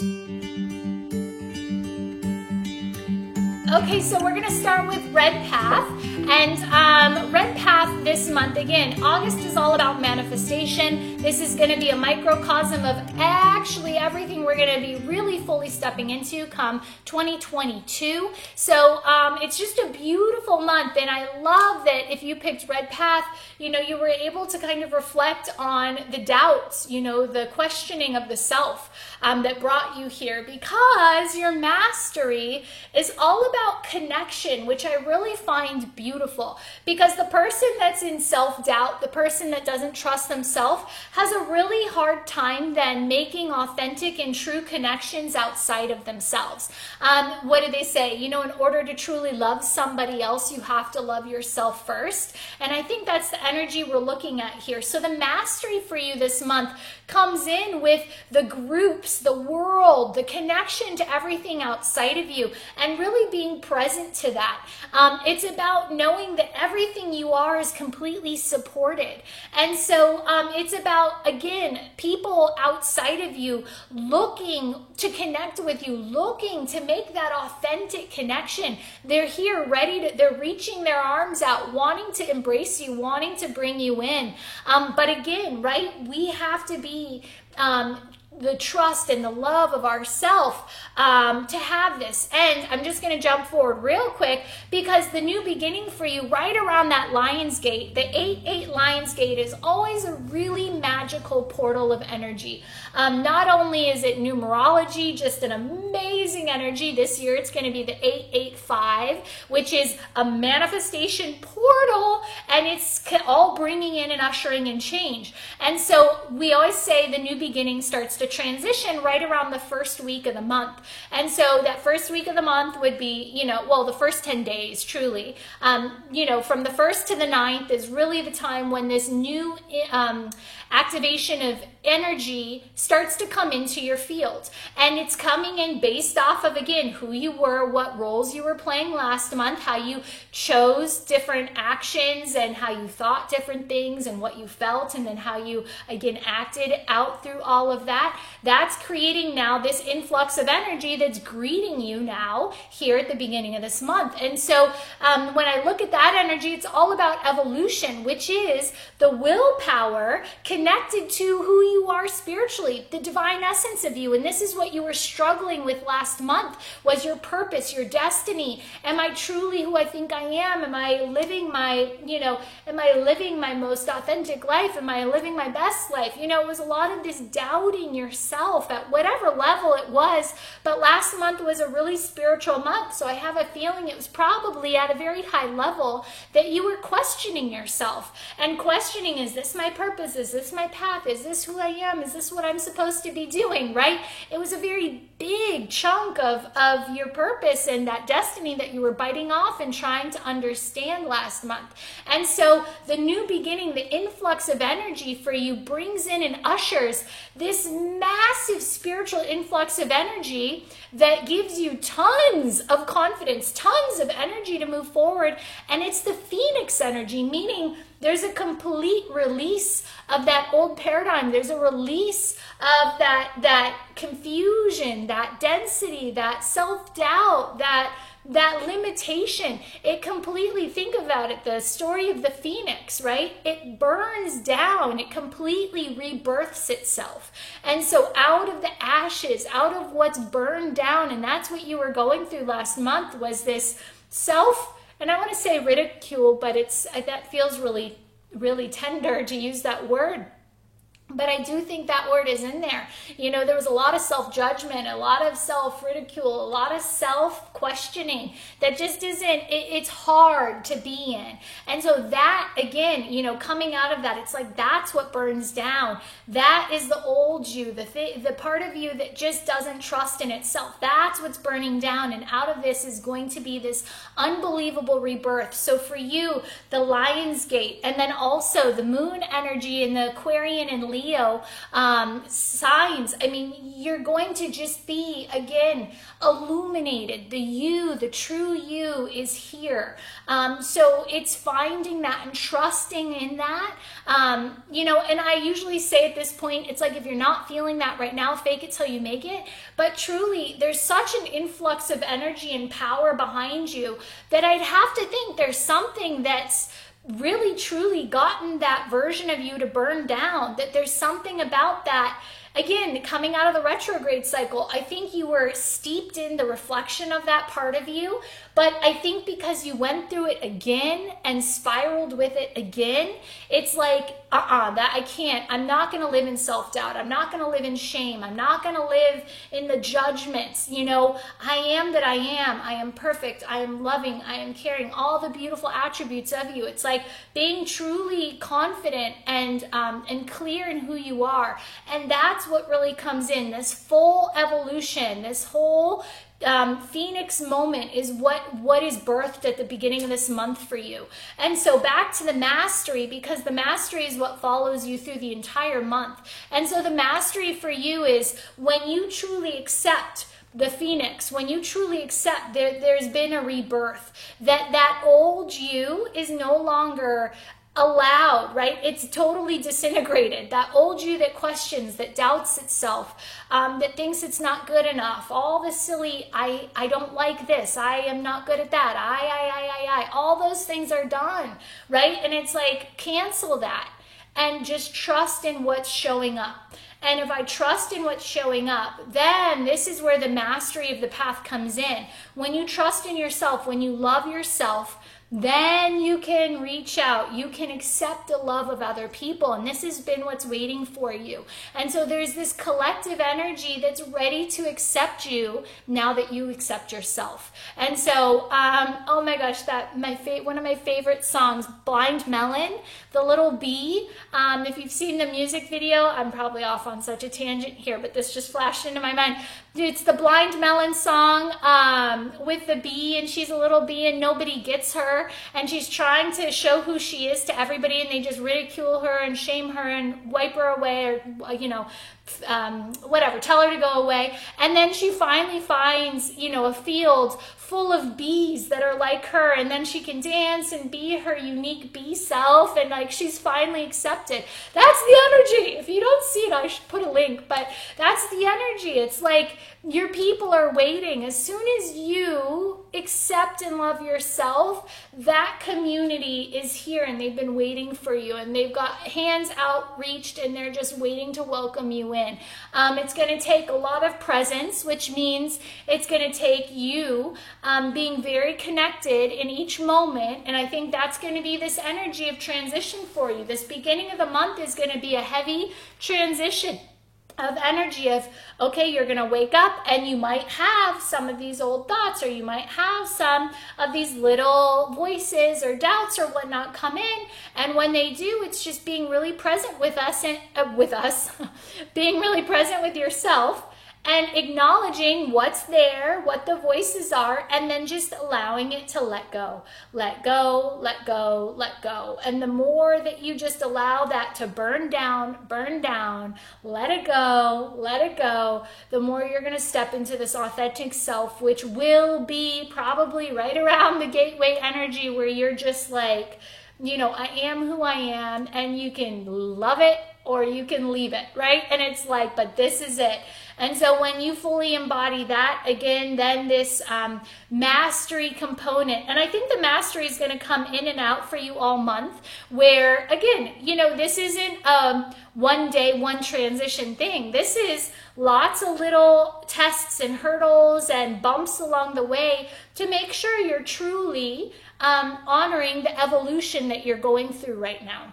Okay, so we're gonna start with Red Path. And Red Path this month, again, August is all about manifestation. This is gonna be a microcosm of actually everything we're gonna be really fully stepping into come 2022. So it's just a beautiful month, and I love that if you picked Red Path, you know, you were able to kind of reflect on the doubts, you know, the questioning of the self that brought you here, because your mastery is all about connection, which I really find beautiful, because the person that's in self-doubt, the person that doesn't trust themselves, has a really hard time then making authentic and true connections outside of themselves. What do they say? You know, in order to truly love somebody else, you have to love yourself first. And I think that's the energy we're looking at here. So the mastery for you this month comes in with the groups, the world, the connection to everything outside of you, and really being present to that. It's about knowing that everything you are is completely supported. And so it's about, again, people outside of you looking to connect with you, looking to make that authentic connection. They're here ready to, they're reaching their arms out, wanting to embrace you, wanting to bring you in. But again, right, we have to be the trust and the love of ourself to have this. And I'm just going to jump forward real quick, because the new beginning for you right around that Lion's Gate, the 8-8 Lion's Gate, is always a really magical portal of energy. Not only is it numerology, just an amazing energy. This year it's going to be the 885, which is a manifestation portal, and it's all bringing in and ushering in change. And so we always say the new beginning starts to transition right around the first week of the month. And so that first week of the month would be, you know, well, the first 10 days, truly. You know, from the 1st to the 9th is really the time when this new activation of energy starts to come into your field. And it's coming in based off of, again, who you were, what roles you were playing last month, how you chose different actions and how you thought different things and what you felt, and then how you, again, acted out through all of that. That's creating now this influx of energy that's greeting you now here at the beginning of this month. And so when I look at that energy, it's all about evolution, which is the willpower connected to who you are spiritually, the divine essence of you. And this is what you were struggling with last month, was your purpose, your destiny. Am I truly who I think I am? Am I living my, you know, am I living my most authentic life? Am I living my best life? You know, it was a lot of this doubting yourself at whatever level it was. But last month was a really spiritual month. So I have a feeling it was probably at a very high level that you were questioning yourself and questioning, is this my purpose? Is this my path? Is this who I am? Is this what I'm supposed to be doing, right? It was a very big chunk of your purpose and that destiny that you were biting off and trying to understand last month. And so the new beginning, the influx of energy for you brings in and ushers this massive spiritual influx of energy that gives you tons of confidence, tons of energy to move forward. And it's the Phoenix energy, meaning there's a complete release of that old paradigm. There's a release of that confusion, that density, that self-doubt, that limitation. It completely, think about it, the story of the phoenix, right? It burns down, it completely rebirths itself. And so out of the ashes, out of what's burned down, and that's what you were going through last month, was this self, and I want to say ridicule, but that feels really, really tender to use that word. But I do think that word is in there. You know, there was a lot of self-judgment, a lot of self-ridicule, a lot of self-questioning that just isn't, it's hard to be in. And so that, again, you know, coming out of that, it's like that's what burns down. That is the old you, the part of you that just doesn't trust in itself. That's what's burning down. And out of this is going to be this unbelievable rebirth. So for you, the Lion's Gate, and then also the moon energy and the Aquarian and Leo Leo signs, I mean, you're going to just be, again, illuminated. The true you is here. So it's finding that and trusting in that. You know, and I usually say at this point, it's like, if you're not feeling that right now, fake it till you make it. But truly, there's such an influx of energy and power behind you that I'd have to think there's something that's really truly gotten that version of you to burn down, that there's something about that. Again, coming out of the retrograde cycle, I think you were steeped in the reflection of that part of you, but I think because you went through it again and spiraled with it again, it's like, that I can't. I'm not going to live in self-doubt. I'm not going to live in shame. I'm not going to live in the judgments. You know, I am that I am. I am perfect. I am loving. I am caring. All the beautiful attributes of you. It's like being truly confident and clear in who you are. And that's what really comes in. This full evolution, this whole Phoenix moment is what is birthed at the beginning of this month for you. And so back to the mastery, because the mastery is what follows you through the entire month. And so the mastery for you is when you truly accept the Phoenix, when you truly accept there's been a rebirth, that old you is no longer allowed, right? It's totally disintegrated. That old you that questions, that doubts itself, that thinks it's not good enough, all the silly, I don't like this, I am not good at that, I, all those things are done, right? And it's like, cancel that and just trust in what's showing up. And if I trust in what's showing up, then this is where the mastery of the path comes in. When you trust in yourself, when you love yourself, then you can reach out. You can accept the love of other people. And this has been what's waiting for you. And so there's this collective energy that's ready to accept you now that you accept yourself. And so, oh my gosh, one of my favorite songs, Blind Melon, the little bee. If you've seen the music video, I'm probably off on such a tangent here, but this just flashed into my mind. It's the Blind Melon song with the bee, and she's a little bee and nobody gets her, and she's trying to show who she is to everybody, and they just ridicule her and shame her and wipe her away, or, you know, whatever, tell her to go away. And then she finally finds, you know, a field full of bees that are like her, and then she can dance and be her unique bee self, and like she's finally accepted. That's the energy. If you don't see it, I should put a link, but that's the energy. It's like your people are waiting. As soon as you accept and love yourself, that community is here, and they've been waiting for you, and they've got hands outreached, and they're just waiting to welcome you in. It's going to take a lot of presence, which means it's going to take you being very connected in each moment. And I think that's going to be this energy of transition for you. This beginning of the month is going to be a heavy transition of energy of, okay, you're going to wake up and you might have some of these old thoughts, or you might have some of these little voices or doubts or whatnot come in. And when they do, it's just being really present with us, and being really present with yourself, and acknowledging what's there, what the voices are, and then just allowing it to let go. Let go, let go, let go. And the more that you just allow that to burn down, let it go, the more you're going to step into this authentic self, which will be probably right around the gateway energy, where you're just like, you know, I am who I am, and you can love it or you can leave it, right? And it's like, but this is it. And so when you fully embody that, again, then this mastery component, and I think the mastery is going to come in and out for you all month, where, again, you know, this isn't one day, one transition thing. This is lots of little tests and hurdles and bumps along the way to make sure you're truly honoring the evolution that you're going through right now.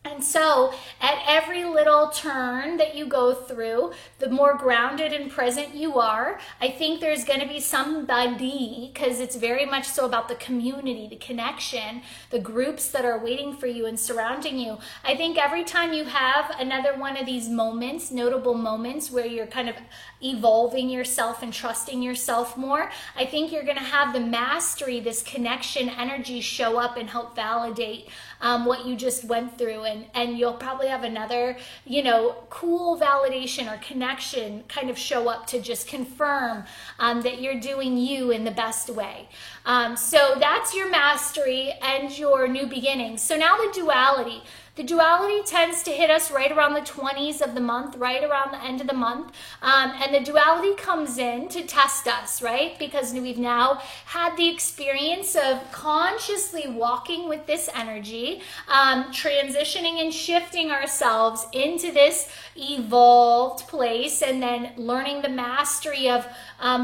And so at every little turn that you go through, the more grounded and present you are. I think there's going to be somebody, because it's very much so about the community, the connection, the groups that are waiting for you and surrounding you. I think every time you have another one of these moments, notable moments where you're kind of evolving yourself and trusting yourself more, I think you're going to have the mastery, this connection energy show up and help validate what you just went through, and you'll probably have another, cool validation or connection kind of show up to just confirm that you're doing you in the best way. So that's your mastery and your new beginnings. So now the duality. The duality tends to hit us right around the 20s of the month, right around the end of the month. And the duality comes in to test us, right? Because we've now had the experience of consciously walking with this energy, transitioning and shifting ourselves into this evolved place, and then learning the mastery of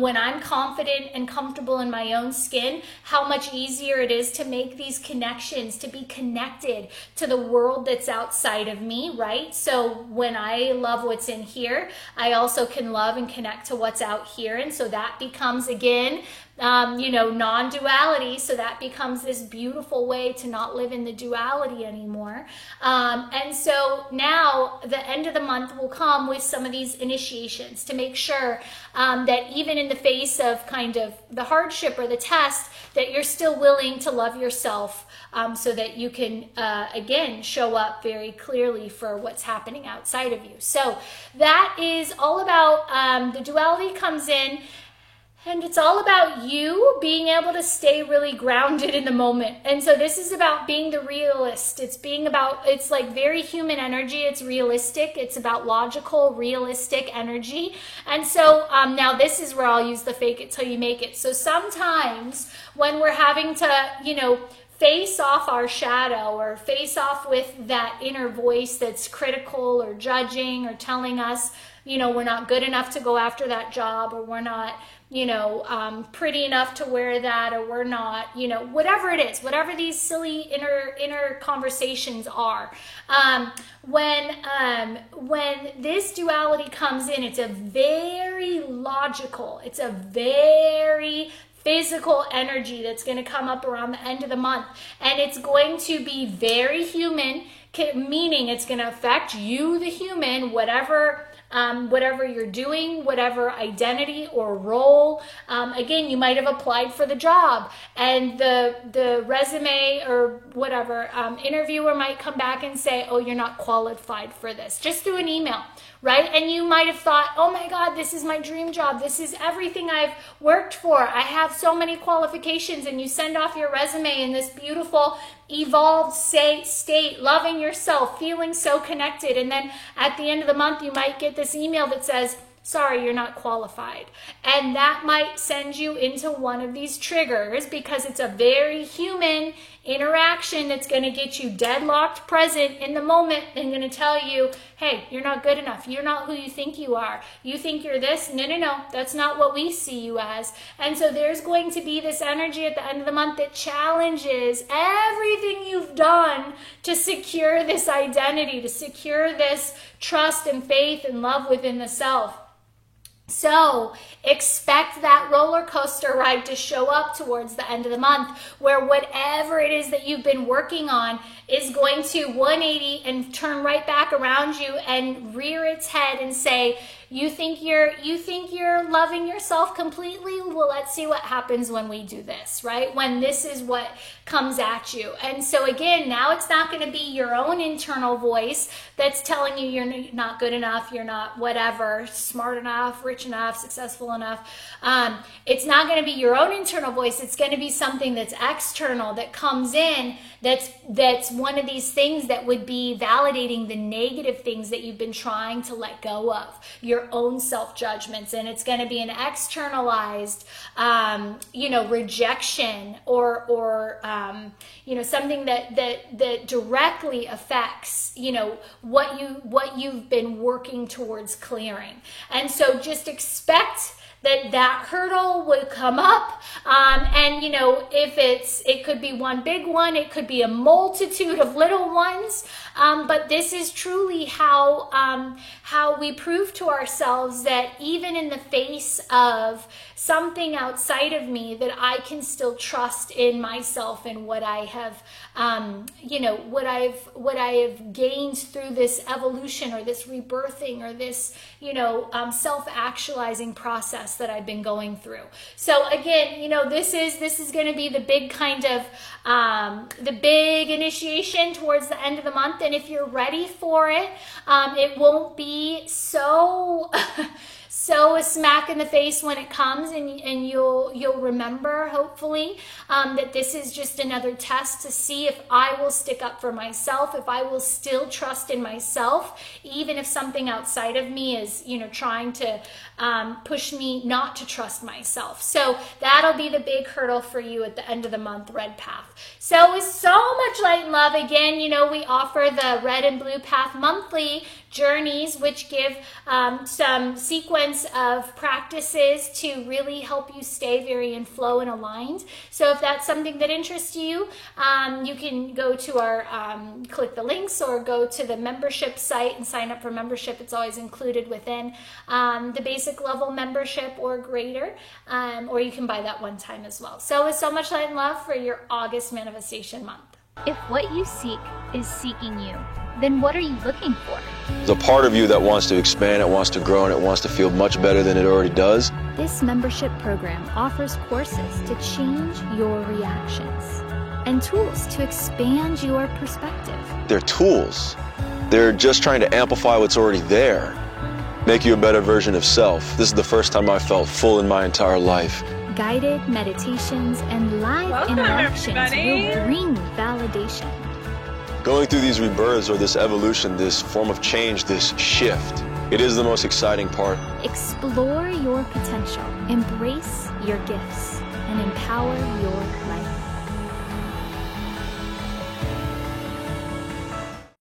when I'm confident and comfortable in my own skin, how much easier it is to make these connections, to be connected to the world that's outside of me, right? So when I love what's in here, I also can love and connect to what's out here. And so that becomes, again, non-duality. So that becomes this beautiful way to not live in the duality anymore. And so now the end of the month will come with some of these initiations to make sure that even in the face of kind of the hardship or the test, that you're still willing to love yourself, so that you can, again, show up very clearly for what's happening outside of you. So that is all about, the duality comes in. And it's all about you being able to stay really grounded in the moment. And so this is about being the realist. It's like very human energy. It's realistic. It's about logical, realistic energy. And so now this is where I'll use the fake it till you make it. So sometimes when we're having to, face off our shadow or face off with that inner voice that's critical or judging or telling us, we're not good enough to go after that job, or we're not, pretty enough to wear that, or we're not, whatever it is, whatever these silly inner conversations are. When this duality comes in, it's a very logical, it's a very physical energy that's going to come up around the end of the month, and it's going to be very human, meaning it's going to affect you, the human, whatever you're doing, whatever identity or role. Again, you might have applied for the job, and the resume or whatever interviewer might come back and say, oh, you're not qualified for this, just through an email, right? And you might have thought, oh my God, this is my dream job. This is everything I've worked for. I have so many qualifications. And you send off your resume in this beautiful, evolved state, loving yourself, feeling so connected. And then at the end of the month, you might get this email that says, sorry, you're not qualified. And that might send you into one of these triggers, because it's a very human interaction that's going to get you deadlocked present in the moment and going to tell you, hey, you're not good enough. You're not who you think you are. You think you're this. No. That's not what we see you as. And so there's going to be this energy at the end of the month that challenges everything you've done to secure this identity, to secure this trust and faith and love within the self. So expect that roller coaster ride to show up towards the end of the month, where whatever it is that you've been working on is going to 180 and turn right back around you and rear its head and say, you think you're loving yourself completely? Well, let's see what happens when we do this, right? When this is what comes at you. And so again, now it's not going to be your own internal voice that's telling you you're not good enough, you're not whatever, smart enough, rich enough, successful enough. It's not going to be your own internal voice. It's going to be something that's external that comes in, that's one of these things that would be validating the negative things that you've been trying to let go of, your own self-judgments. And it's going to be an externalized, rejection or something that directly affects, what you've been working towards clearing. And so just expect that hurdle would come up, and if it could be one big one, it could be a multitude of little ones, but this is truly how we prove to ourselves that even in the face of something outside of me, that I can still trust in myself and what I have, what I have gained through this evolution or this rebirthing or this, self-actualizing process that I've been going through. So again, this is going to be the big kind of the big initiation towards the end of the month, and if you're ready for it, it won't be so so a smack in the face when it comes, and you'll remember, hopefully, that this is just another test to see if I will stick up for myself, if I will still trust in myself, even if something outside of me is, trying to push me not to trust myself. So that'll be the big hurdle for you at the end of the month, Red Path. So with so much light and love, again, we offer the Red and Blue Path monthly journeys, which give some sequence of practices to really help you stay very in flow and aligned. So if that's something that interests you, you can go to our, click the links or go to the membership site and sign up for membership. It's always included within the basic level membership or greater, or you can buy that one time as well. So with so much light and love for your August manifestation month. If what you seek is seeking you, then what are you looking for? The part of you that wants to expand, it wants to grow, and it wants to feel much better than it already does. This membership program offers courses to change your reactions and tools to expand your perspective. They're tools. They're just trying to amplify what's already there, make you a better version of self. This is the first time I felt full in my entire life. Guided meditations and live interactions will bring validation. Going through these rebirths or this evolution, this form of change, this shift, it is the most exciting part. Explore your potential, embrace your gifts, and empower your life.